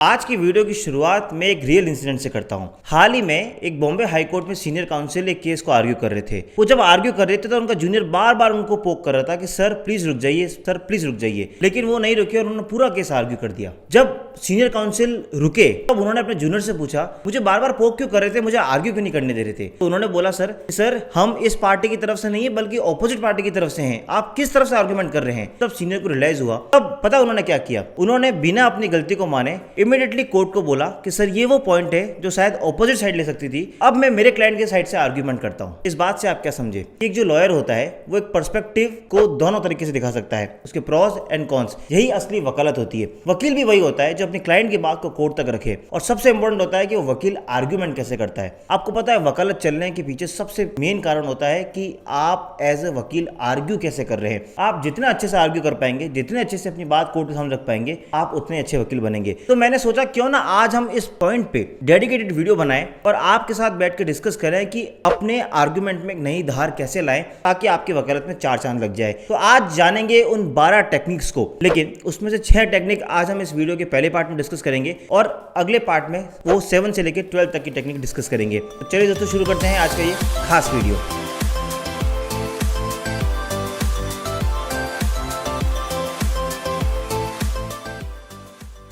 आज की वीडियो की शुरुआत मैं एक रियल इंसिडेंट से करता हूं। हाल ही में एक बॉम्बे हाई कोर्ट में सीनियर काउंसिल एक केस को आर्ग्यू कर रहे थे। वो जब आर्ग्यू कर रहे थे तो उनका जूनियर बार बार उनको पोक कर रहा था कि सर प्लीज रुक जाइए, सर प्लीज रुक जाइए, लेकिन वो नहीं रुके और उन्होंने पूरा केस आर्ग्यू कर दिया। जब सीनियर काउंसिल रुके तब उन्होंने अपने जूनियर से पूछा मुझे बार बार पोक क्यों कर रहे थे, मुझे आर्ग्यू क्यों नहीं करने दे रहे थे। तो उन्होंने बोला सर हम इस पार्टी की तरफ से नहीं है बल्कि ऑपोजिट पार्टी की तरफ से हैं, आप किस तरफ से आर्ग्यूमेंट कर रहे हैं। तब सीनियर को रियलाइज हुआ। तब पता उन्होंने क्या किया, उन्होंने बिना अपनी गलती को माने इमीडिएटली कोर्ट को बोला कि सर ये वो पॉइंट है जो शायद ऑपोजिट साइड ले सकती थी, अब मैं मेरे क्लाइंट के साइड से आर्ग्यूमेंट करता हूं। इस बात से आप क्या समझे, एक जो लॉयर होता है वो एक पर्सपेक्टिव को दोनों तरीके से दिखा सकता है, उसके प्रॉस एंड कॉन्स। यही असली वकालत होती है। वकील भी वही होता है जो अपने क्लाइंट की बात को कोर्ट तक रखे, और सबसे इंपॉर्टेंट होता है कि वो वकील आर्ग्यूमेंट कैसे करता है। आपको पता है वकालत चलने के पीछे सबसे मेन कारण होता है कि आप एज ए वकील आर्ग्यू कैसे कर रहे हैं। आप जितना अच्छे से आर्ग्यू कर पाएंगे, जितने अच्छे से अपनी बात कोर्ट के सामने रख पाएंगे, आप उतने अच्छे वकील बनेंगे। तो मैंने सोचा क्यों ना आज हम इस पॉइंट पे डेडिकेटेड वीडियो बनाएं और आपके साथ बैठ के डिस्कस करें कि अपने आर्गुमेंट में एक नई धार कैसे लाएं ताकि आपकी वकालत में चार चांद लग जाए। तो आज जानेंगे उन 12 टेक्निक्स को, लेकिन उसमें से 6 टेक्निक आज हम इस वीडियो के पहले पार्ट में डिस्कस करेंगे और अगले पार्ट में वो 7 से लेकर 12 तक की टेक्निक डिस्कस करेंगे। तो चलिए दोस्तों शुरू करते हैं आज का ये खास वीडियो।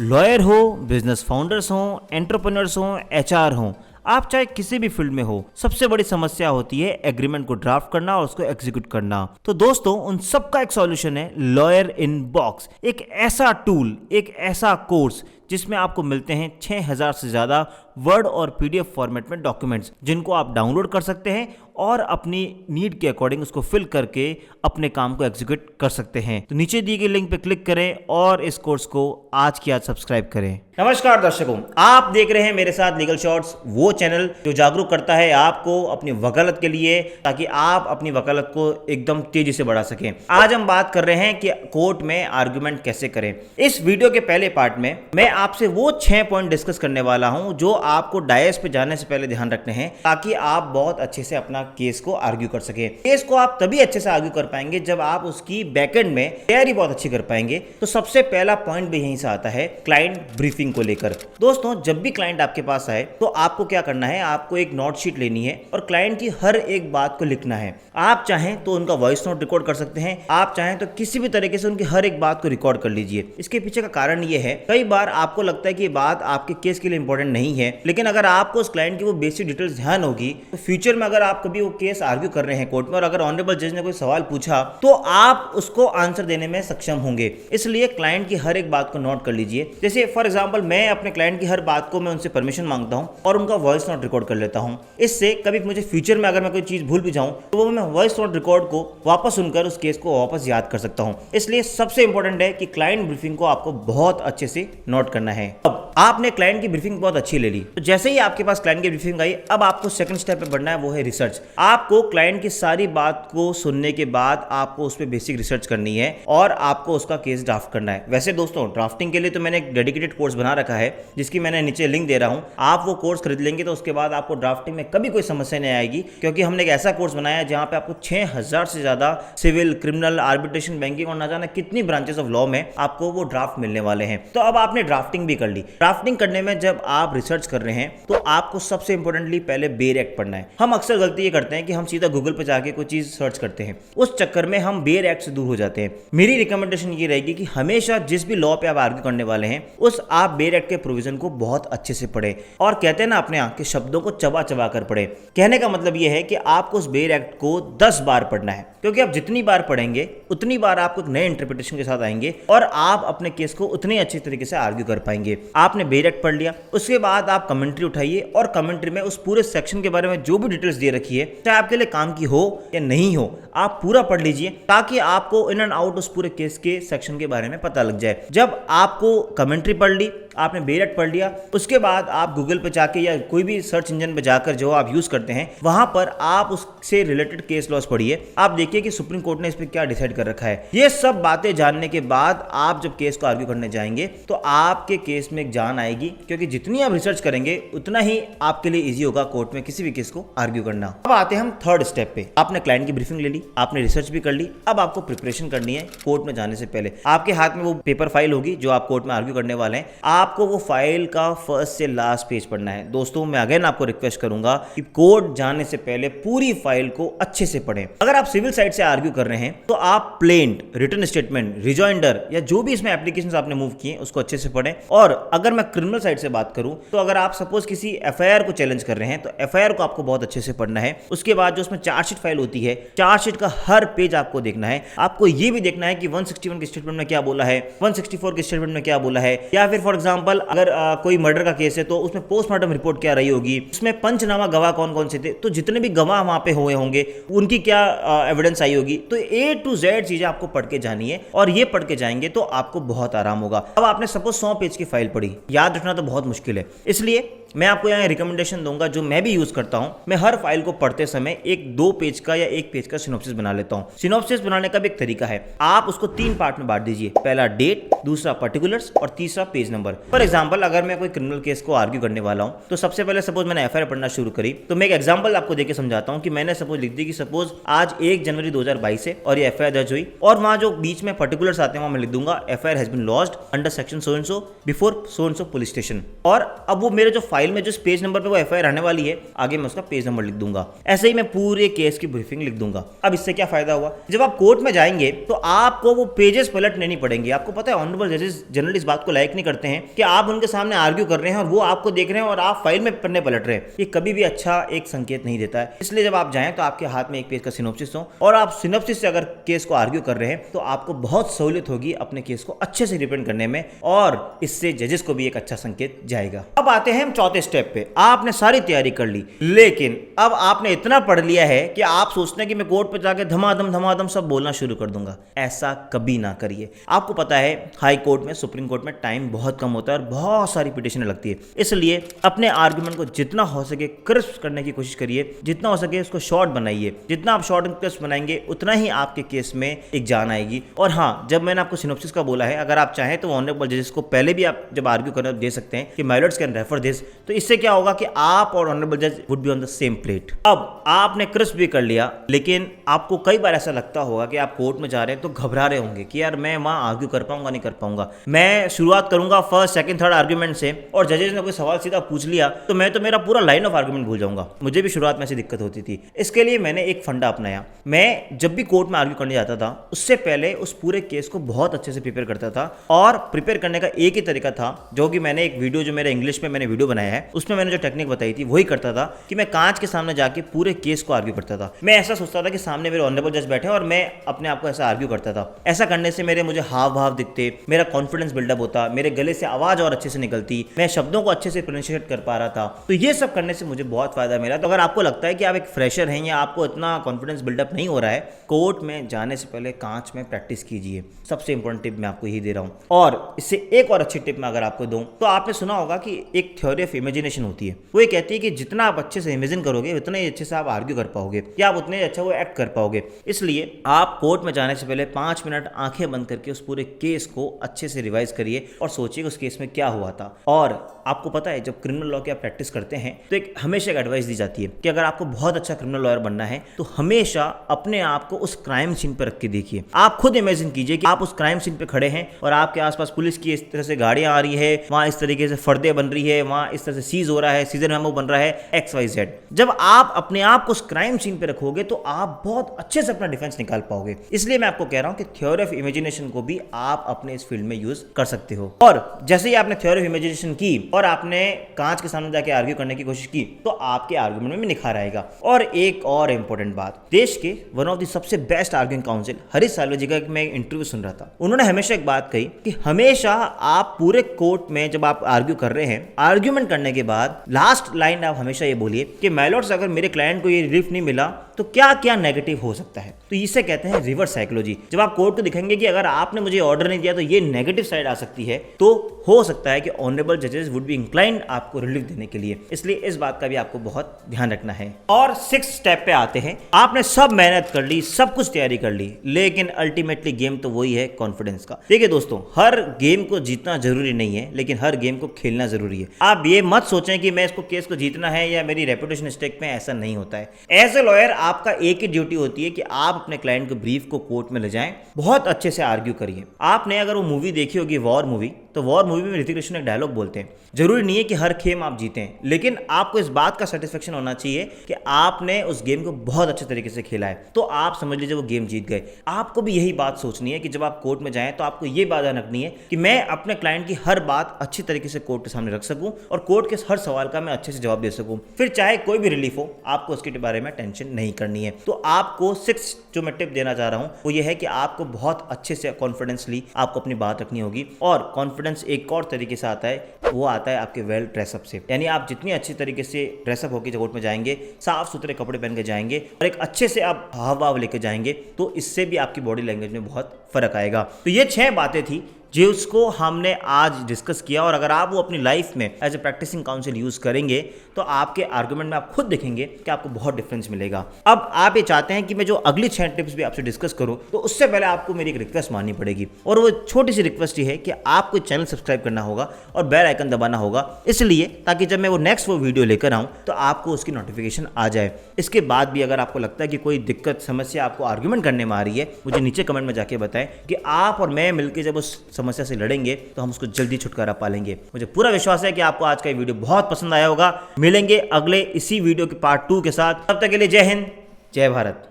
लॉयर हो, बिजनेस फाउंडर्स हो, एंटरप्रेन्योर्स हो, एचआर हो, आप चाहे किसी भी फील्ड में हो, सबसे बड़ी समस्या होती है एग्रीमेंट को ड्राफ्ट करना और उसको एग्जीक्यूट करना। तो दोस्तों उन सब का एक सॉल्यूशन है लॉयर इन बॉक्स, एक ऐसा टूल, एक ऐसा कोर्स जिसमें आपको मिलते हैं 6000 से ज़्यादा वर्ड और पीडीएफ फॉर्मेट में डॉक्यूमेंट्स, जिनको आप डाउनलोड कर सकते हैं और अपनी नीड के अकॉर्डिंग उसको फिल करके अपने काम को एग्जीक्यूट कर सकते हैं। तो नीचे दी गई लिंक पे क्लिक करें और इस कोर्स को आज की आज सब्सक्राइब करें। नमस्कार दर्शकों, आप देख रहे हैं मेरे साथ लीगल शॉर्ट्स, वो चैनल जो जागरूक करता है आपको अपनी वकालत के लिए, ताकि आप अपनी वकालत को एकदम तेजी से बढ़ा सकें। आज हम बात कर रहे हैं कि कोर्ट में आर्गुमेंट कैसे करें। इस वीडियो के पहले पार्ट में मैं आपसे वो 6 पॉइंट डिस्कस करने वाला हूं जो आपको डायस पे जाने से पहले ध्यान रखने हैं, ताकि आप बहुत अच्छे से अपना केस को आर्ग्यू कर सके। केस को आप तभी अच्छे से आर्ग्यू कर पाएंगे जब आप उसकी बैकएंड में तैयारी बहुत अच्छी कर पाएंगे। तो सबसे पहला पॉइंट भी यहीं से आता है, क्लाइंट ब्रीफिंग को लेकर। दोस्तों जब भी क्लाइंट आपके पास आए तो आपको क्या करना है, आपको एक नोट शीट लेनी है और क्लाइंट की हर एक बात को लिखना है। आप चाहें तो उनका वॉइस नोट रिकॉर्ड कर सकते हैं, आप चाहें तो किसी भी तरीके से उनकी हर एक बात को रिकॉर्ड कर लीजिए। इसके पीछे का कारण ये है, कई बार आपको लगता है कि ये बात आपके केस के लिए इंपॉर्टेंट नहीं है, लेकिन अगर आपको उस क्लाइंट की वो बेसिक डिटेल्स ध्यान होगी तो फ्यूचर में अगर आप कभी वो केस आर्ग्यू कर रहे हैं कोर्ट में और अगर ऑनरेबल जज ने कोई सवाल पूछा तो आप उसको आंसर देने में सक्षम होंगे। इसलिए क्लाइंट की हर एक बात को नोट कर लीजिए। जैसे फॉर एग्जांपल मैं अपने क्लाइंट की हर बात को मैं उनसे परमिशन मांगता हूं और उनका वॉइस नोट रिकॉर्ड कर लेता हूं। इससे कभी मुझे फ्यूचर में अगर मैं कोई चीज भूल भी जाऊं तो वो मैं वॉइस नोट रिकॉर्ड को वापस सुनकर उस केस को वापस याद कर सकता हूं। इसलिए सबसे इंपॉर्टेंट है कि क्लाइंट ब्रीफिंग को आपको बहुत अच्छे से नोट करना है। अब आपने क्लाइंट की ब्रीफिंग बहुत अच्छी ले ली, तो जैसे ही आपके पास क्लाइंट की ब्रीफिंग आई, अब आपको सेकंड स्टेप पे बढ़ना है, वो है रिसर्च। आपको क्लाइंट की सारी बात को सुनने के बाद आपको उस पर बेसिक रिसर्च करनी है और आपको उसका केस ड्राफ्ट करना है। वैसे दोस्तों ड्राफ्टिंग के लिए तो मैंने एक डेडिकेटेड कोर्स बना रखा है, जिसकी मैंने नीचे लिंक दे रहा हूं। आप वो कोर्स खरीद लेंगे तो उसके बाद आपको ड्राफ्टिंग में कभी कोई समस्या नहीं आएगी, क्योंकि हमने एक ऐसा कोर्स बनाया है जहां पे आपको 6000 से ज्यादा सिविल, क्रिमिनल, आर्बिट्रेशन, बैंकिंग और ना जाने कितनी ब्रांचेस ऑफ लॉ में आपको वो ड्राफ्ट मिलने वाले हैं। तो अब आपने ड्राफ्टिंग भी कर ली। ड्राफ्टिंग करने में जब आप रिसर्च कर रहे हैं तो आपको सबसे इंपॉर्टेंटली पहले बेयर एक्ट पढ़ना है। हम अक्सर गलती ये करते हैं कि हम सीधा गूगल पे जाके कोई चीज सर्च करते हैं, उस चक्कर में हम बेयर एक्ट से दूर हो जाते हैं। मेरी रिकमेंडेशन ये रहेगी कि हमेशा जिस भी लॉ पे आप आर्ग्यू करने वाले हैं उस आप बेयर एक्ट के प्रोविजन को बहुत अच्छे से पढ़ें, और कहते हैं ना अपने यहाँ के शब्दों को चबा चबा कर पढ़ें। कहने का मतलब ये है कि आपको उस बेयर एक्ट को 10 बार पढ़ना है, क्योंकि आप जितनी बार पढ़ेंगे उतनी बार आपको एक नए इंटरप्रिटेशन के साथ आएंगे और आप अपने केस को उतने अच्छे तरीके से आर्ग्यू कर पाएंगे। आपने बेयर एक्ट पढ़ लिया, उसके बाद आप कमेंट्री उठाइए और कमेंट्री में उस पूरे सेक्शन के बारे में जो भी डिटेल्स दे रखी है, चाहे आपके लिए काम की हो या नहीं हो, आप पूरा पढ़ लीजिए, ताकि आपको इन एंड आउट उस पूरे केस के सेक्शन के बारे में पता लग जाए। जब आपको कमेंट्री पढ़ ली, आपने बेयर एक्ट पढ़ लिया, उसके बाद आप गूगल पे जाके या कोई भी सर्च इंजन पे जाकर जो आप यूज करते हैं वहां पर आप उससे रिलेटेड केस लॉस पढ़िए। आप देखिए देखिए कि सुप्रीम कोर्ट ने इस पर क्या डिसाइड कर रखा है। ये सब बातें जानने के बाद आप जब केस को आर्ग्यू करने जाएंगे तो आपके केस में एक जान आएगी, क्योंकि जितनी आप रिसर्च करेंगे उतना ही आपके लिए इजी होगा कोर्ट में किसी भी केस को आर्ग्यू करना। अब आते हैं हम थर्ड स्टेप पे। आपने क्लाइंट की ब्रीफिंग ले ली, आपने रिसर्च भी कर ली, अब आपको प्रिपरेशन करनी है कोर्ट में जाने से पहले। आपके हाथ में वो पेपर फाइल होगी जो आप कोर्ट में आर्ग्यू करने वाले हैं। आपको वो फाइल का फर्स्ट से लास्ट पेज पढ़ना है। दोस्तों मैं अगेन आपको रिक्वेस्ट करूंगा कि कोर्ट जाने से पहले पूरी फाइल को अच्छे से पढ़ें। अगर आप सिविल साइड से आर्ग्यू कर रहे हैं तो आप प्लेंट, रिटन स्टेटमेंट, रिजॉइंडर या जो भी इसमें एप्लीकेशंस आपने मूव किए उसको अच्छे से पढ़ें। और अगर मैं क्रिमिनल साइड से बात करूं तो अगर आप सपोज किसी एफआईआर को चैलेंज कर रहे हैं तो एफआईआर को आपको बहुत अच्छे से पढ़ना है। उसके बाद जो उसमें चार्जशीट फाइल होती है, चार्जशीट का हर पेज आपको देखना है। आपको ये भी देखना है कि 161 के स्टेटमेंट में क्या बोला है, 164 के स्टेटमेंट में क्या बोला है, या फिर फॉर एग्जांपल अगर कोई मर्डर का केस है तो उसमें पोस्टमार्टम रिपोर्ट क्या रही होगी, उसमें पंचनामा गवाह कौन कौन से थे, तो जितने भी गवाह वहां पे हुए होंगे उनकी क्या एविडेंस आई होगी। तो A to Z चीजें आपको पढ़ के जानी है और ये पढ़ के जाएंगे तो आपको बहुत आराम होगा। अब आपने सपोज 100 पेज की फाइल पढ़ी, याद रखना तो बहुत मुश्किल है, इसलिए मैं आपको यहाँ रिकमेंडेशन दूंगा जो मैं भी यूज करता हूँ। मैं हर फाइल को पढ़ते समय एक 2 पेज का या 1 पेज का सिनॉप्सिस बना लेता हूँ। सिनॉप्सिस बनाने का भी एक तरीका है, आप उसको 3 पार्ट में बांट दीजिए। पहला डेट, दूसरा पर्टिकुलर्स और तीसरा पेज नंबर। फॉर एग्जांपल अगर मैं कोई क्रिमिनल केस को आर्ग्यू करने वाला हूँ तो सबसे पहले सपोज मैंने एफआईआर पढ़ना शुरू करी तो मैं एक एग्जाम्पल आपको देकर समझाता हूँ कि मैंने सपोज लिख दी कि सपोज आज 1 जनवरी 2022 है और ये एफआईआर दर्ज हुई, और वहां जो बीच में पर्टिकुलर्स आते हैं वहां मैं लिख दूंगा FIR has been lodged under section so and so before so and so police station. और अब वो मेरे जो फाइल में जो पेज नंबर पे वो एफआईआर आने वाली है आगे मैं उसका पेज नंबर लिख दूंगा। ऐसे ही मैं पूरे केस की ब्रीफिंग लिख दूंगा। अब इससे क्या फायदा हुआ, जब आप कोर्ट में जाएंगे तो आपको वो पेजेस पलटने नहीं पड़ेंगे। आपको पता है ऑनरेबल जजेस जनरली इस बात को लाइक नहीं करते हैं कि आप उनके सामने आर्ग्यू कर रहे हैं और वो आपको देख रहे हैं और आप फाइल में पन्ने पलट रहे हैं। ये कभी भी अच्छा एक संकेत नहीं देता है। इसलिए जब आप जाएं तो आपके हाथ में 1 पेज का सिनॉप्सिस हो और आप सिनॉप्सिस से अगर केस को आर्ग्यू कर रहे हैं तो आपको बहुत सहूलियत होगी अपने केस को अच्छे से रिप्रेजेंट करने में, और इससे जजेस को भी एक अच्छा संकेत जाएगा। अब आते हैं हम चौथे स्टेप पे। आपने सारी तैयारी कर ली, लेकिन अब आपने इतना पढ़ लिया है कि आप सोचते हैं कि मैं कोर्ट पे जाके धमाधम सब बोलना शुरू कर दूंगा। ऐसा कभी ना करिए। आपको पता है हाई कोर्ट में, सुप्रीम कोर्ट में टाइम बहुत कम होता है और बहुत सारी पिटीशनें लगती है, इसलिए अपने आर्गुमेंट को जितना हो सके क्रिस्प करने की कोशिश करिए, जितना हो सके उसको शॉर्ट बनाइए। जितना आप शॉर्ट एंड क्रिस्प बनाएंगे उतना ही आपके केस में एक जान आएगी। और हाँ, जब मैंने आपको सिनॉप्सिस का बोला है, अगर आप चाहें तो ऑनरेबल जजेस को पहले भी आप जब आर्ग्यू करना दे सकते हैं कि my Lord's can refer this, तो इससे क्या होगा कि आप और ऑनरेबल जज would be on the same plate. अब आपने क्रिस्प भी कर लिया, लेकिन आपको कई बार ऐसा लगता होगा कि आप कोर्ट में जा रहे हैं तो घबरा रहे होंगे कि यार मैं वहां आर्ग्यू कर पाऊंगा नहीं कर पाऊंगा, मैं शुरुआत करूंगा फर्स्ट सेकंड थर्ड आर्ग्यूमेंट से और जजेस ने कोई सवाल सीधा पूछ लिया तो मैं तो मेरा पूरा लाइन ऑफ आर्ग्यूमेंट भूल जाऊंगा। मुझे भी शुरुआत में ऐसी दिक्कत होती थी। इसके लिए मैंने एक फंडा अपनाया। मैं जब भी कोर्ट में आर्ग्यू करने जाता था उससे पहले उस पूरे केस को बहुत अच्छे से प्रिपेयर करता था, और प्रिपेयर करने का एक ही तरीका था जो कि मैंने एक वीडियो जो मेरे इंग्लिश में मैंने वीडियो बनाया है उसमें मैंने जो टेक्निक बताई थी वही करता था कि मैं कांच के सामने जाके पूरे केस को आर्ग्यू करता था। मैं ऐसा सोचता था कि सामने मेरे ऑनरेबल जज बैठे और मैं अपने आप को ऐसा आर्ग्यू करता था। ऐसा करने से मुझे हाव भाव दिखते, मेरा कॉन्फिडेंस बिल्डअप होता, मेरे गले से आवाज और अच्छे से निकलती, मैं शब्दों को अच्छे से प्रोनाउंसिएट कर पा रहा था। तो ये सब करने से मुझे बहुत फायदा मिला। तो अगर आपको लगता है कि आप एक फ्रेशर हैं या आपको इतना कॉन्फिडेंस बिल्डअप नहीं हो रहा है, कोर्ट में जाने से पहले कांच में प्रैक्टिस कीजिए। सबसे इंपॉर्टेंट टिप मैं आपको यही दे रहा हूं। और इससे एक और अच्छी टिप मैं अगर आपको दूं तो आपने सुना होगा कि एक थ्योरी ऑफ इमेजिनेशन होती है। वो ये कहती है कि जितना आप अच्छे से इमेजिन करोगे उतना ही अच्छे से आप आर्ग्यू कर पाओगे या आप उतने ही अच्छा वो एक्ट कर पाओगे। इसलिए आप कोर्ट में जाने से पहले 5 मिनट आंखें बंद करके उस पूरे केस को अच्छे से रिवाइज करिए और सोचिए उस केस में क्या हुआ था। और आपको पता है जब क्रिमिनल लॉ की आप प्रैक्टिस करते हैं तो एक हमेशा एक एडवाइस दी जाती है कि अगर आपको बहुत अच्छा क्रिमिनल लॉयर बनना है तो हमेशा अपने आप को उस क्राइम सीन पर रख के देखिए। आप खुद इमेजिन कीजिए कि आप उस क्राइम सीन पे खड़े हैं और आपके आसपास पुलिस की इस तरह से गाड़ियां आ रही है, वहां इस तरीके से फर्दे बन रही है, वहां इस तरह से सीज हो रहा है, सीजन मेमो बन रहा है, XYZ। जब आप अपने आप को उस क्राइम सीन पे रखोगे तो आप बहुत अच्छे से अपना डिफेंस निकाल पाओगे। इसलिए मैं आपको कह रहा हूं कि थ्योरी ऑफ इमेजिनेशन को भी आप अपने इस फील्ड में यूज कर सकते हो। और जैसे ही आपने थ्योरी ऑफ इमेजिनेशन की और आपने कांच के सामने जाके आर्ग्यू करने की कोशिश की तो आपके आर्गुमेंट में भी निखार आएगा। और एक और इंपॉर्टेंट बात, देश के वन ऑफ द सबसे best arguing counsel Harish Salve ji का मैं इंटरव्यू सुन रहा था। उन्होंने हमेशा एक बात कही कि हमेशा आप पूरे कोर्ट में जब आप आर्ग्यू कर रहे हैं, आर्ग्यूमेंट करने के बाद लास्ट लाइन आप हमेशा ये बोलिए कि माय लॉर्ड्स, अगर मेरे क्लाइंट को ये रिलीफ नहीं मिला तो क्या क्या नेगेटिव हो सकता है। तो इसे कहते हैं रिवर्स साइकोलॉजी। जब आप कोर्ट को दिखाएंगे कि अगर आपने मुझे ऑर्डर नहीं दिया तो ये नेगेटिव साइड आ सकती है, तो हो सकता है कि ऑनरेबल जजेस वुड बी इंक्लाइंड आपको रिलीफ देने के लिए। इसलिए इस बात का भी आपको बहुत ध्यान रखना है। और 6 स्टेप पे आते हैं। आपने सब मेहनत कर ली, सब कुछ तैयारी कर ली, लेकिन अल्टीमेटली गेम तो वही है, कॉन्फिडेंस का। देखिए दोस्तों, हर गेम को जीतना जरूरी नहीं है, लेकिन हर गेम को खेलना जरूरी है। आप ये मत सोचें कि मैं इसको केस को जीतना है या मेरी रेपुटेशन स्टेक में, ऐसा नहीं होता है। एज ए लॉयर आपका एक ही ड्यूटी होती है कि आप अपने क्लाइंट को ब्रीफ को कोर्ट में ले जाएं, बहुत अच्छे से आर्ग्यू करिए। आपने अगर वो मूवी देखी होगी वॉर मूवी, तो वॉर मूवी में ऋतिक रोशन एक डायलॉग बोलते हैं, जरूरी नहीं है कि हर गेम आप जीतें, लेकिन आपको इस बात का सेटिस्फेक्शन होना चाहिए कि आपने उस गेम को बहुत अच्छे तरीके से खेला है, तो आप समझ लीजिए वो गेम जीत गए। आपको भी यही बात सोचनी है कि जब आप कोर्ट में जाएं तो आपको ये बात ध्यान रखनी है कि मैं अपने क्लाइंट की हर बात अच्छी तरीके से कोर्ट के सामने रख सकूं और कोर्ट के हर सवाल का मैं अच्छे से जवाब दे सकूं। फिर चाहे कोई भी रिलीफ हो, आपको उसके बारे में टेंशन नहीं करनी है। तो आपको 6 जो मैं टिप देना चाह रहा हूं वो ये है कि आपको बहुत अच्छे से कॉन्फिडेंसली आपको अपनी बात रखनी होगी। और कॉन्फिडेंस एक और तरीके से आता है, वो आता है आपके वेल ड्रेसअप से। यानी आप जितनी अच्छी तरीके से ड्रेसअप होकर कोर्ट में जाएंगे, साफ सुथरे कपड़े पहन के जाएंगे और एक अच्छे से आप हाव भाव लेके जाएंगे, तो इससे भी आपकी बॉडी लैंग्वेज में बहुत फर्क आएगा। तो ये 6 बातें थी जो उसको हमने आज डिस्कस किया, और अगर आप वो अपनी लाइफ में as a practicing council use करेंगे तो आपके आर्गुमेंट में आप खुद देखेंगे कि आपको बहुत डिफरेंस मिलेगा। अब आप ये चाहते हैं कि मैं जो अगली 6 टिप्स भी आपसे डिस्कस करूं, तो उससे पहले आपको मेरी एक रिक्वेस्ट माननी पड़ेगी, और वो छोटी सी रिक्वेस्ट ही है कि आपको चैनल सब्सक्राइब करना होगा और बेल आइकन दबाना होगा, इसलिए ताकि जब मैं वो नेक्स्ट वीडियो लेकर आऊं तो आपको उसकी नोटिफिकेशन आ जाए। इसके बाद भी अगर आपको लगता है कि कोई दिक्कत समस्या आपको आर्गुमेंट करने में आ रही है, मुझे नीचे कमेंट में जाके बताएं कि आप और मैं मिलकर जब उस समस्या से लड़ेंगे तो हम उसको जल्दी छुटकारा पालेंगे। मुझे पूरा विश्वास है कि आपको आज का वीडियो बहुत पसंद आया होगा। मिलेंगे अगले इसी वीडियो के पार्ट 2 के साथ। तब तक के लिए जय हिंद, जय भारत।